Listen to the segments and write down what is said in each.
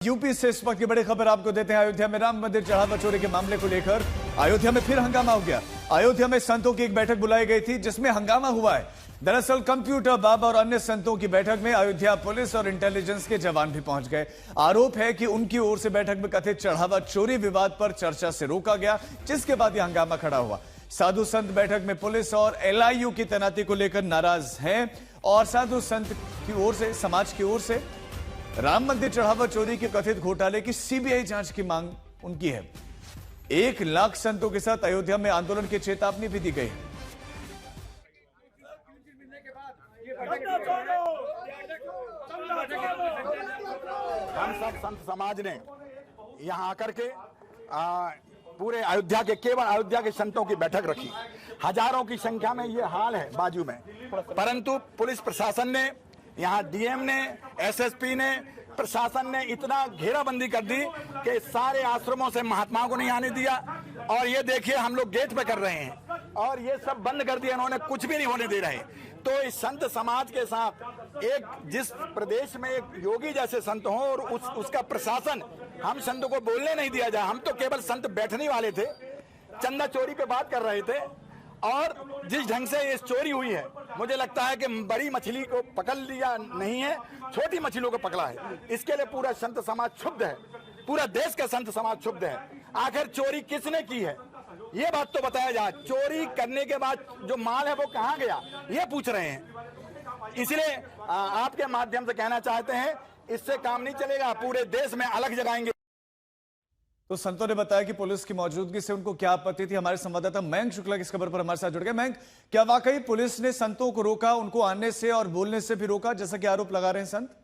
UP से इस वक्त की बड़ी खबर आपको देते हैं। अयोध्या में राम मंदिर चढ़ावा चोरी के मामले को लेकर अयोध्या में फिर हंगामा हो गया। अयोध्या में संतों की एक बैठक बुलाई गई थी जिसमें हंगामा हुआ है। दरअसल कंप्यूटर बाबा और अन्य संतों की बैठक में अयोध्या पुलिस और इंटेलिजेंस के जवान भी पहुंच गए। आरोप है कि उनकी ओर से बैठक में कथित चढ़ावा चोरी विवाद पर चर्चा से रोका गया, जिसके बाद यह हंगामा खड़ा हुआ। साधु संत बैठक में पुलिस और एलआईयू की तैनाती को लेकर नाराज हैं और साधु संत की ओर से, समाज की ओर से राम मंदिर चढ़ावा चोरी के कथित घोटाले की सीबीआई जांच की मांग उनकी है। 1 लाख संतों के साथ अयोध्या में आंदोलन की चेतावनी भी दी गई है। हम सब संत समाज ने यहां आकर के पूरे अयोध्या के, केवल अयोध्या के संतों की बैठक रखी। हजारों की संख्या में ये हाल है बाजू में, परंतु पुलिस प्रशासन ने, यहाँ डीएम ने, एसएसपी ने, प्रशासन ने इतना घेराबंदी कर दी कि सारे आश्रमों से महात्माओं को नहीं आने दिया। और ये देखिए हम लोग गेट पे कर रहे हैं और ये सब बंद कर दिया इन्होंने, कुछ भी नहीं होने दे रहे। तो इस संत समाज के साथ एक, जिस प्रदेश में एक योगी जैसे संत हो और उसका प्रशासन, हम संतों को बोलने नहीं दिया जाए। हम तो केवल संत बैठने वाले थे, चंदा चोरी पे बात कर रहे थे। और जिस ढंग से ये चोरी हुई है, मुझे लगता है कि बड़ी मछली को पकड़ लिया नहीं है, छोटी मछलियों को पकड़ा है। इसके लिए पूरा संत समाज क्षुब्ध है, पूरा देश का संत समाज क्षुब्ध है। आखिर चोरी किसने की है ये बात तो बताया जाए। चोरी करने के बाद जो माल है वो कहाँ गया ये पूछ रहे हैं। इसलिए आपके माध्यम से कहना चाहते हैं, इससे काम नहीं चलेगा, पूरे देश में अलग जगाएंगे। तो संतों ने बताया कि पुलिस की मौजूदगी से उनको क्या आपत्ति थी। हमारे संवाददाता मयंक शुक्ला इस खबर पर हमारे साथ जुड़ गए। मयंक, क्या वाकई पुलिस ने संतों को रोका, उनको आने से और बोलने से भी रोका, जैसा कि आरोप लगा रहे हैं संत?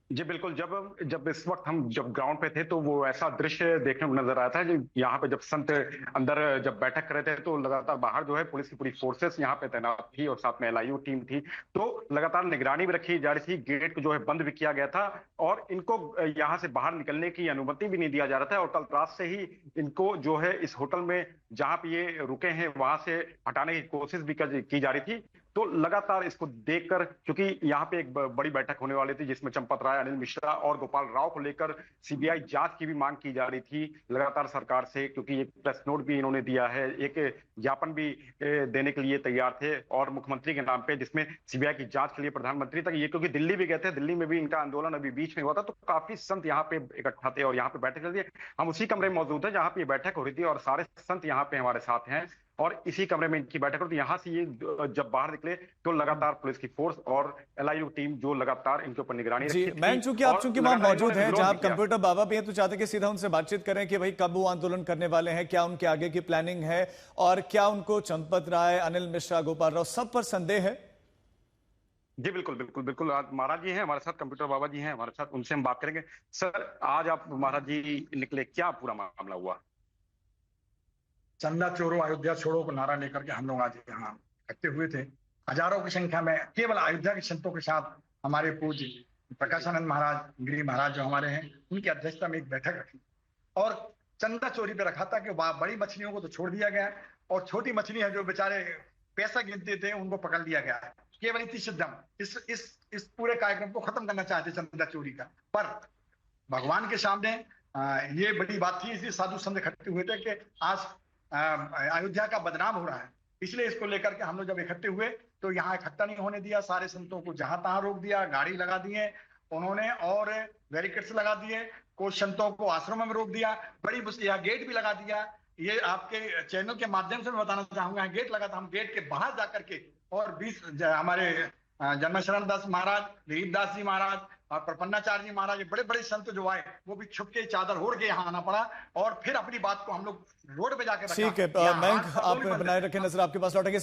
जी बिल्कुल। जब इस वक्त हम जब ग्राउंड पे थे तो वो ऐसा दृश्य देखने को नजर आया था। यहाँ पे जब संत अंदर जब बैठक कर रहे थे तो लगातार बाहर जो है पुलिस की पूरी फोर्सेस यहाँ पे तैनात थी और साथ में एलआईयू टीम थी। तो लगातार निगरानी भी रखी जा रही थी, गेट को जो है बंद भी किया गया था और इनको यहाँ से बाहर निकलने की अनुमति भी नहीं दिया जा रहा था। और कल रात से ही इनको जो है इस होटल में जहाँ पे ये रुके हैं वहां से हटाने की कोशिश भी की जा रही थी। तो लगातार इसको देखकर, क्योंकि यहाँ पे एक बड़ी बैठक होने वाली थी जिसमें चंपत राय, अनिल मिश्रा और गोपाल राव को लेकर सीबीआई जांच की भी मांग की जा रही थी लगातार सरकार से, क्योंकि एक प्रेस नोट भी इन्होंने दिया है, एक ज्ञापन भी देने के लिए तैयार थे और मुख्यमंत्री के नाम पे, जिसमें सीबीआई की जांच के लिए प्रधानमंत्री तक ये, क्योंकि दिल्ली भी गए थे, दिल्ली में भी इनका आंदोलन अभी बीच में हुआ था। तो काफी संत यहाँ पे इकट्ठा थे और यहाँ पे बैठक चल रही है। हम उसी कमरे में मौजूद है जहाँ पे बैठक हो रही थी और सारे संत यहाँ पे हमारे साथ हैं और इसी कमरे में इनकी बैठक होती है। यहाँ से ये जब बाहर निकले तो लगातार पुलिस की फोर्स और एलआईयू टीम जो लगातार इनके ऊपर निगरानी रखी थी। मैं चूंकि वहां मौजूद हैं, जहां कंप्यूटर बाबा भी हैं, तो चाहते कि सीधा उनसे बातचीत करें कि भाई कब वो आंदोलन करने वाले हैं, क्या उनके आगे की प्लानिंग है और क्या उनको चंपत राय, अनिल मिश्रा, गोपाल राव सब पर संदेह है? जी बिल्कुल बिल्कुल बिल्कुल। आज महाराज जी हैं हमारे साथ, कंप्यूटर बाबा जी हैं हमारे साथ, उनसे हम बात करेंगे। सर, आज आप महाराज जी निकले, क्या पूरा मामला हुआ? चंदा चोरो अयोध्या छोड़ो को नारा लेकर के हम लोग आज यहाँ इकट्ठे हुए थे। हजारों की संख्या में केवल अयोध्या के संतों के साथ हमारे पूज्य प्रकाशानंद महाराज, गिरी महाराज जो हमारे हैं, उनकी अध्यक्षता में एक बैठक रखी और चंदा चोरी पे रखा था कि बड़ी मछलियों को तो छोड़ दिया गया है और छोटी मछली है जो बेचारे पैसा गिनते थे उनको पकड़ लिया गया है। केवल इतनी सिद्धम इस पूरे कार्यक्रम को खत्म करना चाहते चंदा चोरी का। पर भगवान के सामने ये बड़ी बात थी, इसलिए साधु संत इकट्ठे हुए थे कि आज अयोध्या का बदनाम हो रहा है। इसलिए इसको लेकर के हम लोग जब इकट्ठे हुए तो यहाँ इकट्ठा नहीं होने दिया, सारे संतों को जहां तहां रोक दिया, गाड़ी लगा दिए उन्होंने और बैरिकेड्स लगा दिए, कुछ संतों को आश्रम में रोक दिया, बड़ी मुश्किल गेट भी लगा दिया। ये आपके चैनल के माध्यम से मैं बताना चाहूंगा, गेट लगा था, हम गेट के बाहर जाकर के और 20 हमारे जन्मेश्वरण दास महाराज, दिलीप दास जी महाराज और प्रपन्नाचार्य जी महाराज, बड़े बड़े संत जो आए वो भी छुप के चादर ओढ़ के यहाँ आना पड़ा और फिर अपनी बात को हम लोग रोड पे जाकर ठीक है। मैं आप बनाए रखे नजर, आपके पास लौटेंगे।